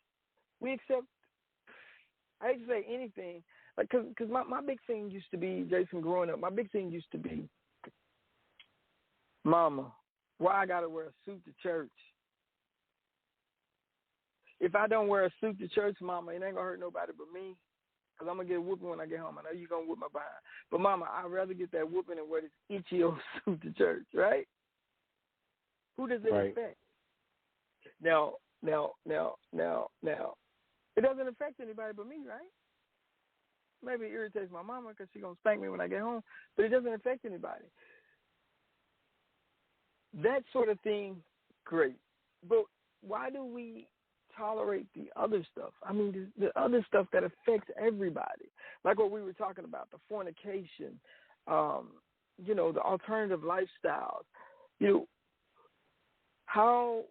we accept. I hate to say anything, like because my big thing used to be, Jason, growing up. My big thing used to be, Mama, why I gotta wear a suit to church? If I don't wear a suit to church, Mama, it ain't gonna hurt nobody but me, because I'm gonna get a whooping when I get home. I know you're gonna whoop my behind, but Mama, I'd rather get that whooping than wear this itchy old suit to church, right? Who does it affect? Now, it doesn't affect anybody but me, right? Maybe it irritates my mama because she's going to spank me when I get home, but it doesn't affect anybody. That sort of thing, great. But why do we tolerate the other stuff? I mean, the other stuff that affects everybody, like what we were talking about, the fornication, the alternative lifestyles. How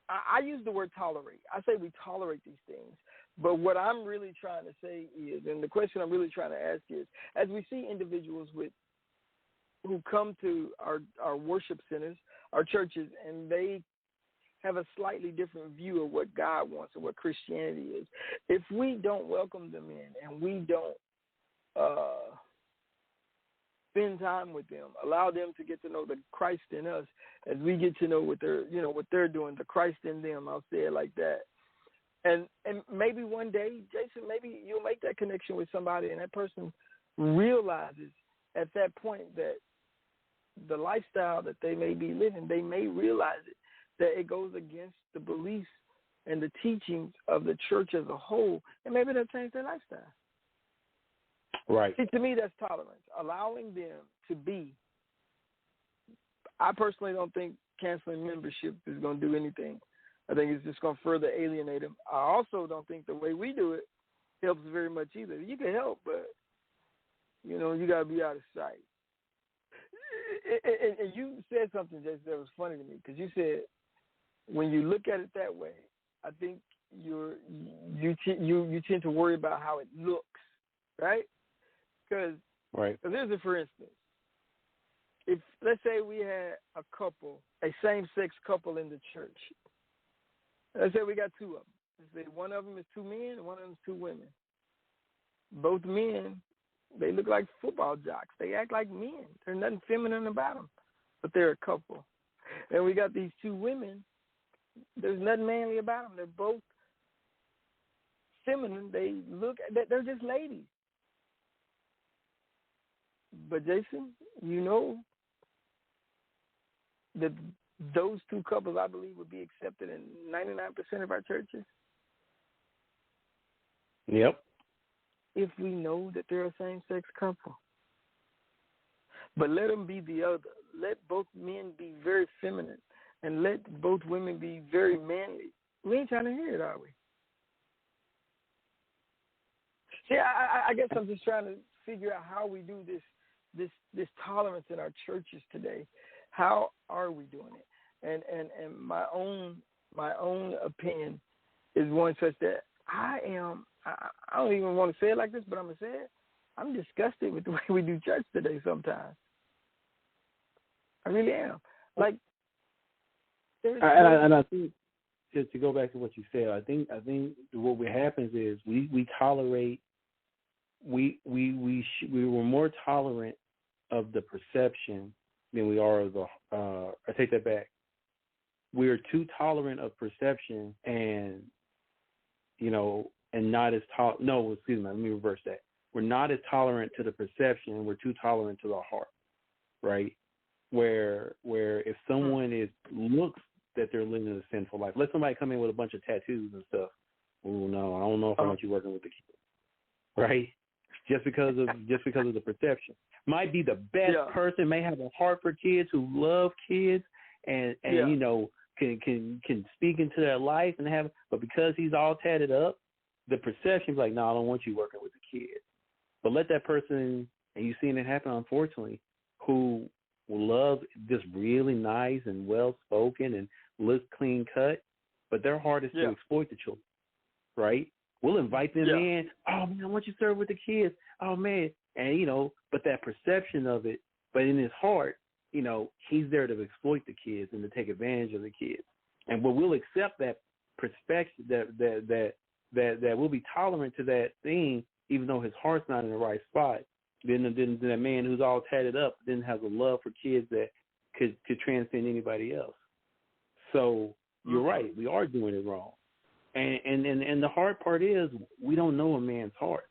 I use the word tolerate. I say we tolerate these things. But what I'm really trying to say is, and the question I'm really trying to ask is, as we see individuals who come to our worship centers, our churches, and they have a slightly different view of what God wants or what Christianity is, if we don't welcome them in and we don't spend time with them, allow them to get to know the Christ in us as we get to know what they're doing, the Christ in them, I'll say it like that. And maybe one day, Jason, maybe you'll make that connection with somebody and that person realizes at that point that the lifestyle that they may be living, they may realize it, that it goes against the beliefs and the teachings of the church as a whole, and maybe they'll change their lifestyle. Right. See, to me, that's tolerance, allowing them to be. I personally don't think canceling membership is going to do anything. I think it's just going to further alienate them. I also don't think the way we do it helps very much either. You can help, but, you got to be out of sight. And you said something, Jason, that was funny to me, because you said when you look at it that way, I think you tend to worry about how it looks, right? Because here's for instance, if let's say we had a same-sex couple in the church. Let's say we got two of them. Let's say one of them is two men and one of them is two women. Both men, they look like football jocks. They act like men. There's nothing feminine about them, but they're a couple. And we got these two women. There's nothing manly about them. They're both feminine. They're just ladies. But Jason, that those two couples, I believe, would be accepted in 99% of our churches. Yep. If we know that they're a same-sex couple. But let them be the other. Let both men be very feminine, and let both women be very manly. We ain't trying to hear it, are we? See, I guess I'm just trying to figure out how we do this tolerance in our churches today. How are we doing it? And my own opinion is one such that I don't even want to say it like this, but I'm going to say it. I'm disgusted with the way we do church today sometimes. I really am. Like, and I think, just to go back to what you said, I think what happens is we tolerate. We were more tolerant of the perception than we are of the. I take that back. We are too tolerant of perception, and not as No, excuse me. Let me reverse that. We're not as tolerant to the perception. We're too tolerant to the heart, right? Where if someone looks that they're living a sinful life. Let somebody come in with a bunch of tattoos and stuff. Oh no, I don't know if I want you working with the kids, right? Just because of the perception. Might be the best person, may have a heart for kids, who love kids, and you know, can speak into their life and have, but because he's all tatted up, the perception's like, no, I don't want you working with the kids. But let that person, and you've seen it happen, unfortunately, who love just really nice and well spoken and looks clean cut, but their heart is to exploit the children, right? We'll invite them in. Oh man, I want you to serve with the kids. Oh man, and you know, but that perception of it, but in his heart, you know, he's there to exploit the kids and to take advantage of the kids. And but we'll accept that perspective, that we'll be tolerant to that thing, even though his heart's not in the right spot. Then that man who's all tatted up then has a love for kids that could transcend anybody else. So you're right, we are doing it wrong. And the hard part is we don't know a man's heart,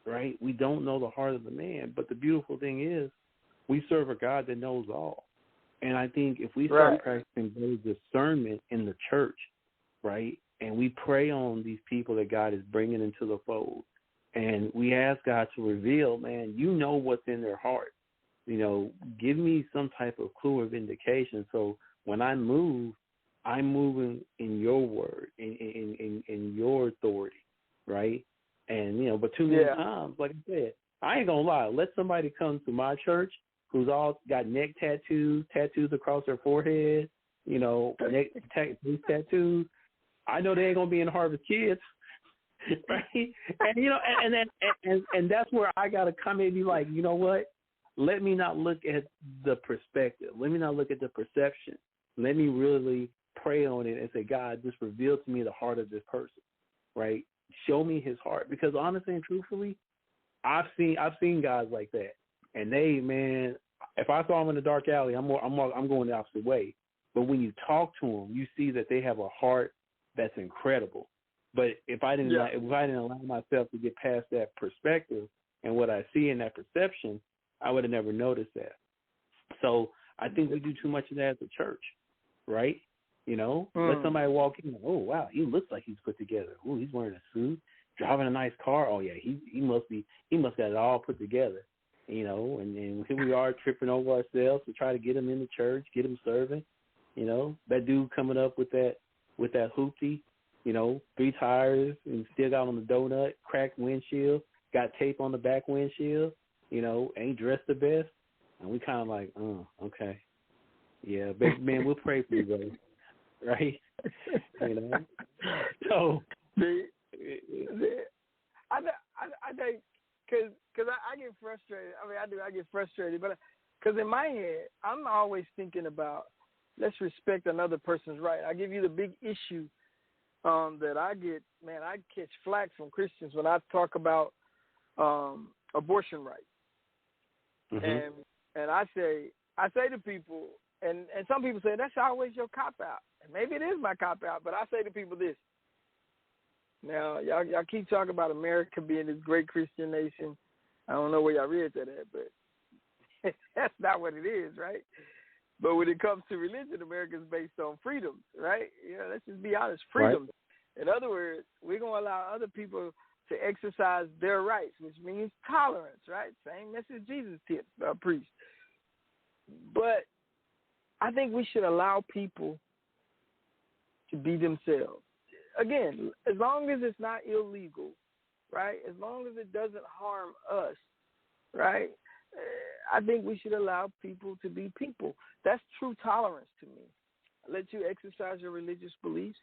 right? We don't know the heart of the man. But the beautiful thing is we serve a God that knows all. And I think if we start practicing better discernment in the church, right, and we pray on these people that God is bringing into the fold, and we ask God to reveal, man, you know what's in their heart. You know, give me some type of clue of indication so when I move, I'm moving in your word, in your authority, right? And, you know, but too many times, like I said, I ain't going to lie. Let somebody come to my church who's all got neck tattoos across their forehead, you know, neck tattoos. I know they ain't going to be in the Harvest Kids, right? And, you know, and that's where I got to come in and be like, you know what? Let me not look at the perspective. Let me not look at the perception. Let me really pray on it and say, God, just reveal to me the heart of this person, right? Show me his heart. Because honestly and truthfully, I've seen guys like that. And they, man, if I saw them in the dark alley, I'm going the opposite way. But when you talk to them, you see that they have a heart that's incredible. But if I didn't allow myself to get past that perspective and what I see in that perception, I would have never noticed that. So I think we do too much of that as a church, right? You know, let somebody walk in. Oh wow, he looks like he's put together. Oh, he's wearing a suit, driving a nice car. Oh yeah, he must got it all put together. You know, and here we are tripping over ourselves to try to get him in the church, get him serving. You know, that dude coming up with that hoopty, you know, 3 tires and still got on the donut, cracked windshield, got tape on the back windshield. You know, ain't dressed the best, and we kind of like, okay, yeah, but man, we'll pray for you, brother. Right? You know? So, I think, because I get frustrated. I mean, I get frustrated. But because in my head, I'm always thinking about, let's respect another person's right. I give you the big issue that I get, man, I catch flack from Christians when I talk about abortion rights. Mm-hmm. And I say to people, and some people say, that's always your cop-out. And maybe it is my cop-out, but I say to people this. Now, y'all keep talking about America being this great Christian nation. I don't know where y'all read that at, but that's not what it is, right? But when it comes to religion, America is based on freedoms, right? You know, let's just be honest, freedoms. Right. In other words, we're going to allow other people to exercise their rights, which means tolerance, right? Same message Jesus preached. But I think we should allow people to be themselves. Again, as long as it's not illegal, right? As long as it doesn't harm us, right? I think we should allow people to be people. That's true tolerance to me. I let you exercise your religious beliefs.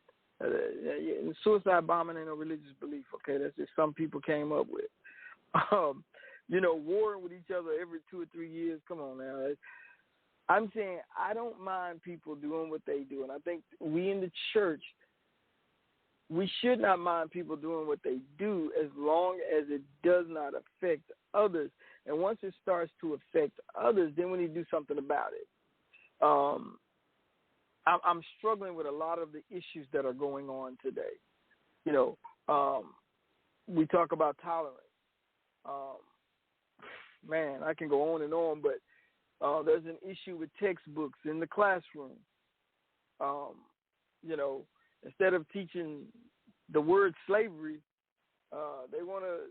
Suicide bombing ain't a religious belief, okay? That's just some people came up with. You know, warring with each other every 2 or 3 years. Come on now. I'm saying I don't mind people doing what they do, and I think we in the church, we should not mind people doing what they do as long as it does not affect others. And once it starts to affect others, then we need to do something about it. I'm struggling with a lot of the issues that are going on today. You know, we talk about tolerance. Man, I can go on, but there's an issue with textbooks in the classroom. instead of teaching the word slavery, they want to,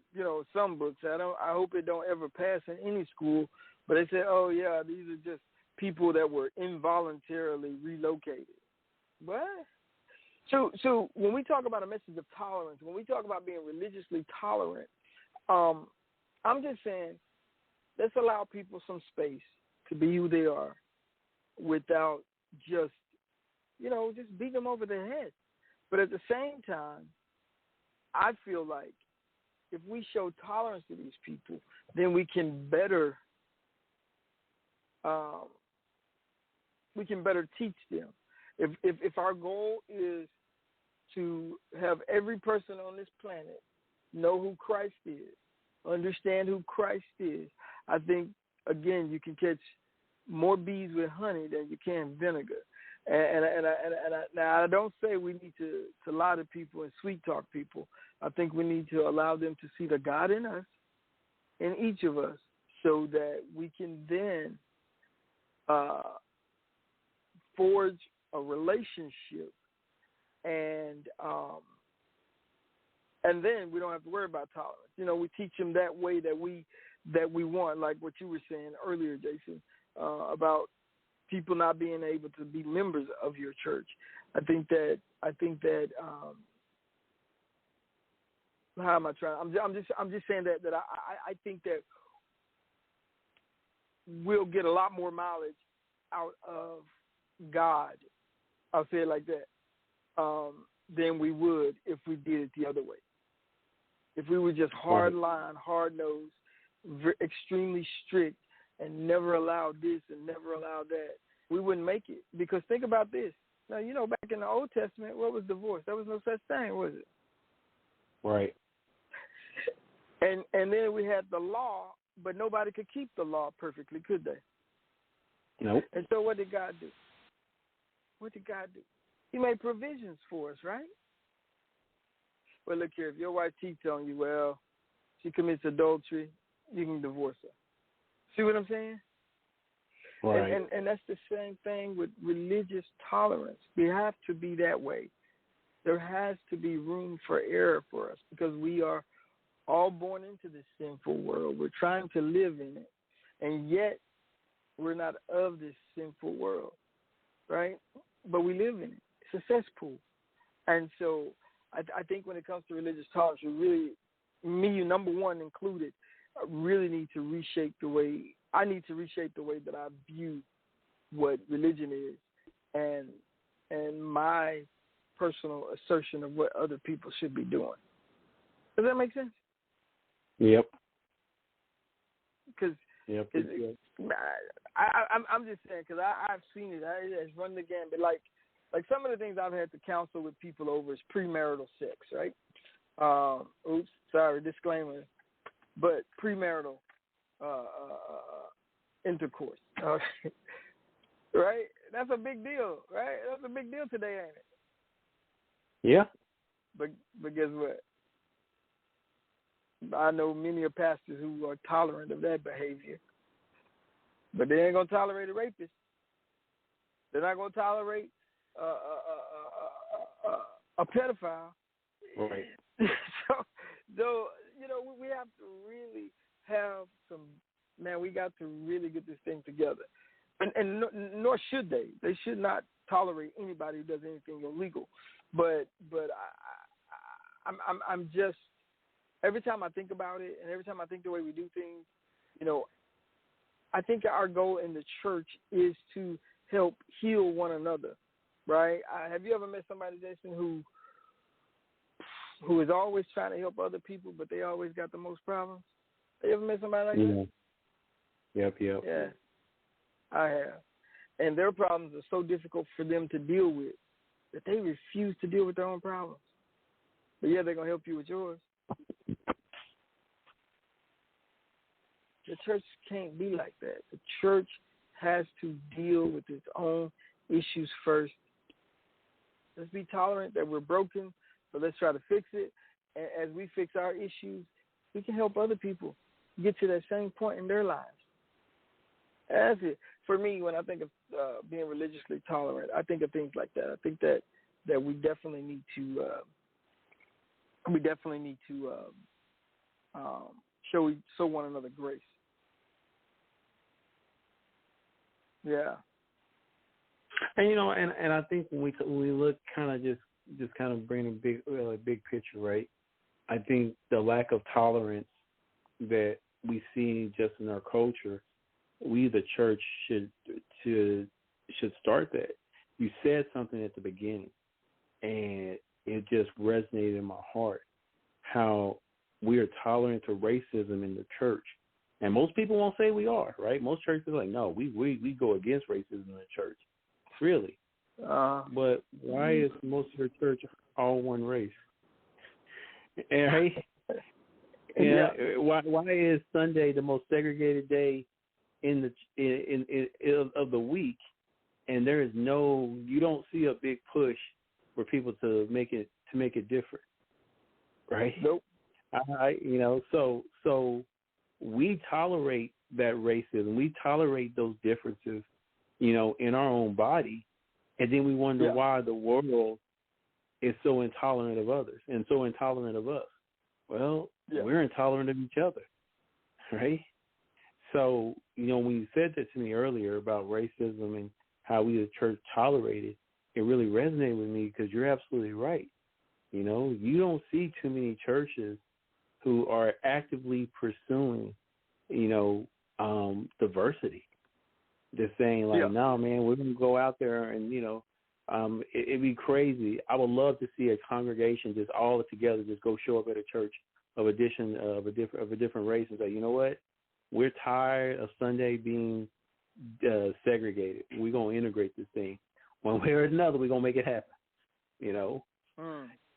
some books. I hope it don't ever pass in any school. But they say, oh yeah, these are just people that were involuntarily relocated. What? So when we talk about a message of tolerance, when we talk about being religiously tolerant, I'm just saying, let's allow people some space to be who they are without just beat them over the head. But at the same time, I feel like if we show tolerance to these people, then we can better teach them. If our goal is to have every person on this planet know who Christ is, understand who Christ is, I think, again, you can catch more bees with honey than you can vinegar. Now, I don't say we need to lie to people and sweet talk people. I think we need to allow them to see the God in us, in each of us, so that we can then forge a relationship, and then we don't have to worry about tolerance. We teach them that way that we want, like what you were saying earlier, Jason, about people not being able to be members of your church. I think that how am I trying? I'm just saying that I think that we'll get a lot more mileage out of God, I'll say it like that, than we would if we did it the other way. If we were just hard line, hard nosed, extremely strict, and never allowed this and never allowed that, we wouldn't make it. Because think about this. Now, back in the Old Testament, what was divorce? There was no such thing, was it? Right. And then we had the law, but nobody could keep the law perfectly, could they? Nope. And so what did God do? He made provisions for us, right? Well, look here, if your wife cheats on you, well, she commits adultery, you can divorce her. See what I'm saying? Right. And that's the same thing with religious tolerance. We have to be that way. There has to be room for error for us because we are all born into this sinful world. We're trying to live in it, and yet we're not of this sinful world, right? But we live in it. It's a cesspool. And so I think when it comes to religious tolerance, we really, me, number one included, really need to reshape the way that I view what religion is and my personal assertion of what other people should be doing. Does that make sense? Yep. Because I'm just saying, because I've seen it. It's run the gambit. Like some of the things I've had to counsel with people over is premarital sex, right? Oops, sorry, disclaimer. But premarital intercourse, right? That's a big deal, right? That's a big deal today, ain't it? Yeah. But guess what? I know many pastors who are tolerant of that behavior, but they ain't gonna tolerate a rapist. They're not gonna tolerate a pedophile. Right. So we have to really have some. Man, we got to really get this thing together, and nor should they. They should not tolerate anybody who does anything illegal. But I'm just, every time I think about it, and every time I think the way we do things, I think our goal in the church is to help heal one another, right? Have you ever met somebody, Jason, who is always trying to help other people, but they always got the most problems? Have you ever met somebody like that? Yep. Yeah, I have. And their problems are so difficult for them to deal with that they refuse to deal with their own problems. But yeah, they're going to help you with yours. The church can't be like that. The church has to deal with its own issues first. Let's be tolerant that we're broken, but let's try to fix it. And as we fix our issues, we can help other people get to that same point in their lives. That's it. For me, when I think of being religiously tolerant, I think of things like that. I think that that we definitely need to show one another grace. Yeah. And and I think when we look kind of just kind of bring a big picture, right? I think the lack of tolerance that we see just in our culture, we the church should start that. You said something at the beginning, and it just resonated in my heart. How we are tolerant to racism in the church, and most people won't say we are, right? Most churches are like, no, we go against racism in the church. Really? But why is most of the church all one race? Right? Yeah. Why is Sunday the most segregated day in of the week, and there is you don't see a big push for people to make it different, right? Nope. So we tolerate that racism. We tolerate those differences, in our own body, and then we wonder why the world is so intolerant of others and so intolerant of us. Well, we're intolerant of each other, right? So, when you said that to me earlier about racism and how we the church tolerate it, it really resonated with me because you're absolutely right. You don't see too many churches who are actively pursuing, diversity. They're saying no, man, we're going to go out there and, it'd be crazy. I would love to see a congregation just all together, just go show up at a church of a different race and say, you know what? We're tired of Sunday being segregated. We're going to integrate this thing. One way or another, we're going to make it happen,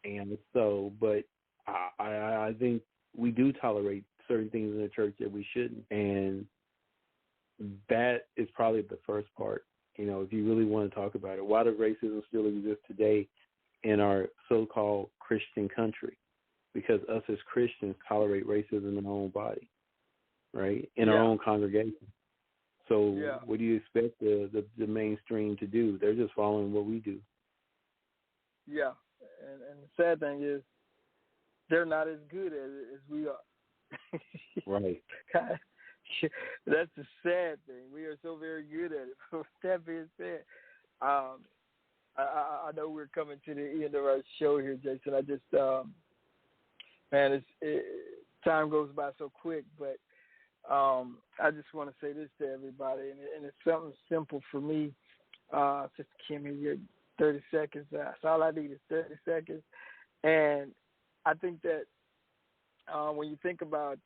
And so, but I think we do tolerate certain things in the church that we shouldn't. And that is probably the first part, if you really want to talk about it. Why does racism still exist today in our so-called Christian country? Because us as Christians tolerate racism in our own body, right? In our own congregation. So what do you expect the mainstream to do? They're just following what we do. Yeah, and the sad thing is they're not as good at it as we are. Right. That's the sad thing. We are so very good at it. With that being said, I know we're coming to the end of our show here, Jason. I just, time goes by so quick, but I just want to say this to everybody, and it's something simple for me. Sister Kimmy, you're 30 seconds. That's all I need is 30 seconds. And I think that when you think about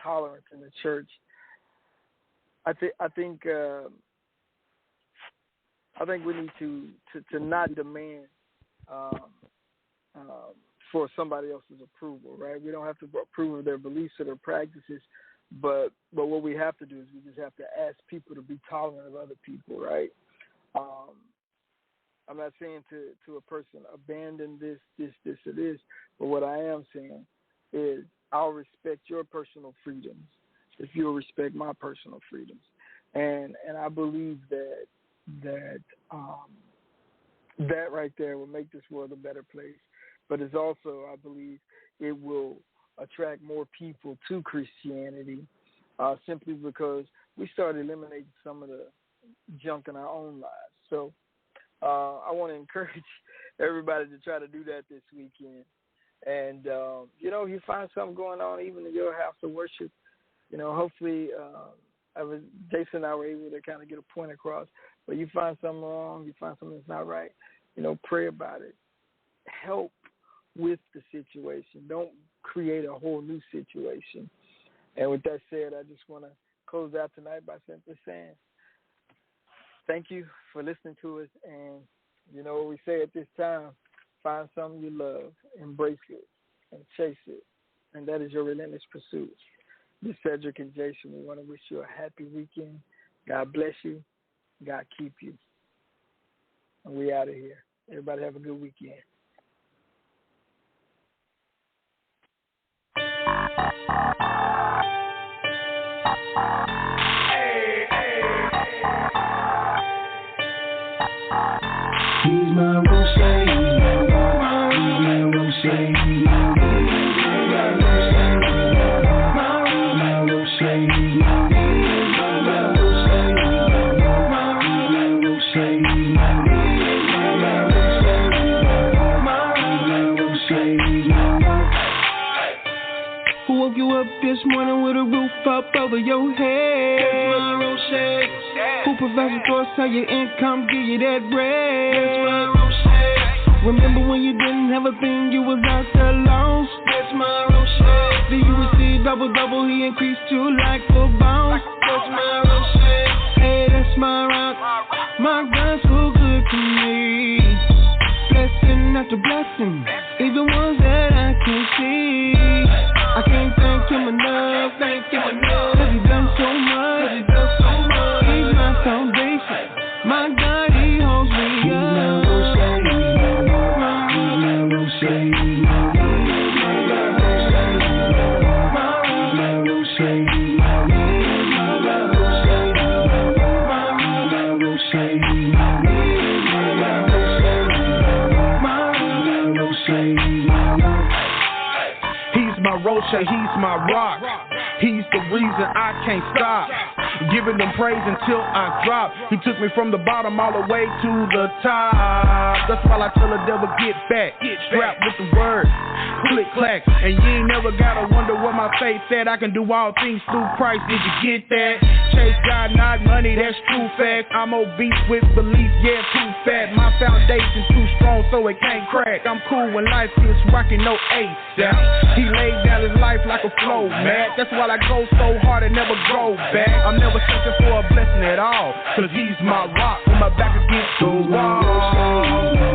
tolerance in the church, I think we need to not demand for somebody else's approval, right? We don't have to approve of their beliefs or their practices, but what we have to do is we just have to ask people to be tolerant of other people, right? I'm not saying to a person, abandon this, or this, but what I am saying is I'll respect your personal freedoms if you'll respect my personal freedoms. And I believe that right there will make this world a better place. But it's also, I believe, it will attract more people to Christianity simply because we start eliminating some of the junk in our own lives. So I want to encourage everybody to try to do that this weekend. And, you find something going on even in your house of worship, hopefully Jason and I were able to kind of get a point across. But you find something wrong, you find something that's not right, pray about it. Help with the situation. Don't create a whole new situation. And with that said, I just want to close out tonight by simply saying thank you for listening to us. And you know what we say at this time, find something you love, embrace it, and chase it. And that is your relentless pursuit. This is Sedric and Jason. We want to wish you a happy weekend. God bless you. God keep you. And we out of here. Everybody have a good weekend. He's my roommate. your head. That's my Roche. Who professional stores tell your income, give you that bread. That's my Roche. Remember when you didn't have a thing, you was out there lost. That's my Roche. Then you received double, he increased to like a bounce. That's my Roche. Hey, that's my rock. My God's so good to me. Blessing after blessing, even ones that I can't see. I can't thank him enough, cause he done so much, he's my foundation, my God, he holds me up. Roche, he's my rock. He's the reason I can't stop giving them praise until I drop. He took me from the bottom all the way to the top. That's why I tell the devil get back. Strapped with the word, click clack. And you ain't never gotta wonder what my faith said. I can do all things through Christ. Did you get that? Chase God, not money, that's true fact. I'm obese with belief, yeah, too fat. My foundation's too strong so it can't crack. I'm cool when life gets rocking, no ASAP. He laid down his life like a flow, man. That's why I go so hard and never go back. I'm never searching for a blessing at all, cause he's my rock when my back against the wall.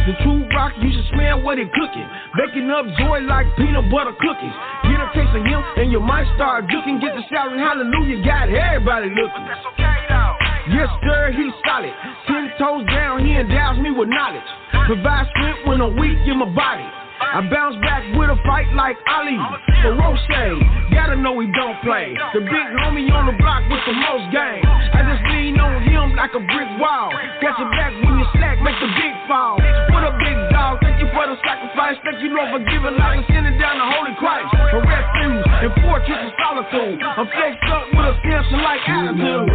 The true rock, you should smell what it cooking. Baking up joy like peanut butter cookies. Get a taste of him and you might start looking. Get to shouting hallelujah, got everybody looking. That's okay though. Yes sir, he's solid. 10 toes down, he endows me with knowledge. Provides strength when I'm weak in my body. I bounce back with a fight like Ali. For Roche, gotta know he don't play. The big homie on the block with the most game. I just lean on him like a brick wall. Got your back when you slack, make the big fall. What a big dog, thank you for the sacrifice. Thank you Lord for giving life and sending down the Holy Christ. A refuge and fortress of solitude. I'm flexed up with a cancer like attitude.